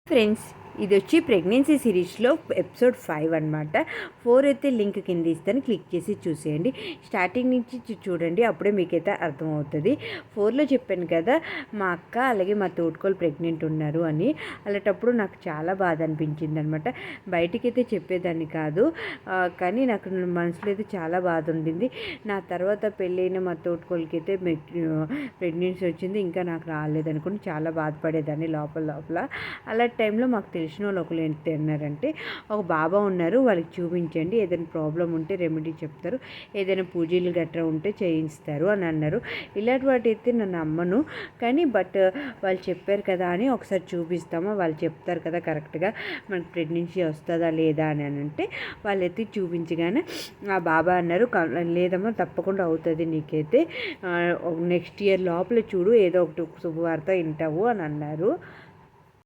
Friends, ఇది వచ్చి pregnancy సిరీస్లో ఎపిసోడ్ 5 అనమాట. 4 అయితే లింక్ కింద ఇస్తాను, క్లిక్ చేసి చూసేయండి. స్టార్టింగ్ నుంచి చూడండి, అప్పుడే మీకైతే అర్థమవుతుంది. 4లో చెప్పాను కదా, మా అక్క అలాగే మా తోడుకోలు ప్రెగ్నెంట్ ఉన్నారు అని. అలాంటప్పుడు నాకు చాలా బాధ అనిపించింది అనమాట. బయటికైతే చెప్పేదాన్ని కాదు, కానీ నాకు మనసులో అయితే చాలా బాధ ఉండింది. నా తర్వాత పెళ్ళైన మా తోడుకోలకి అయితే ప్రెగ్నెన్సీ వచ్చింది, ఇంకా నాకు రాలేదనుకుని చాలా బాధపడేదాన్ని లోపల. అలాంటి టైంలో మాకు తెలిసిన వాళ్ళు ఒకరు ఏంటి అన్నారంటే, ఒక బాబా ఉన్నారు, వాళ్ళకి చూపించండి, ఏదైనా ప్రాబ్లం ఉంటే రెమెడీ చెప్తారు, ఏదైనా పూజలు గట్రా ఉంటే చేయిస్తారు అని అన్నారు. ఇలాంటి వాటి అయితే నన్ను నమ్మను, కానీ వాళ్ళు చెప్పారు కదా అని ఒకసారి చూపిస్తామా, వాళ్ళు చెప్తారు కదా కరెక్ట్గా మనకు ప్రెగ్నెన్సీ వస్తుందా లేదా అని అంటే వాళ్ళైతే చూపించగానే ఆ బాబా అన్నారు, లేదమ్మా తప్పకుండా అవుతుంది నీకైతే, నెక్స్ట్ ఇయర్ లోపల చూడు ఏదో ఒకటి శుభవార్త వింటావు అని అన్నారు.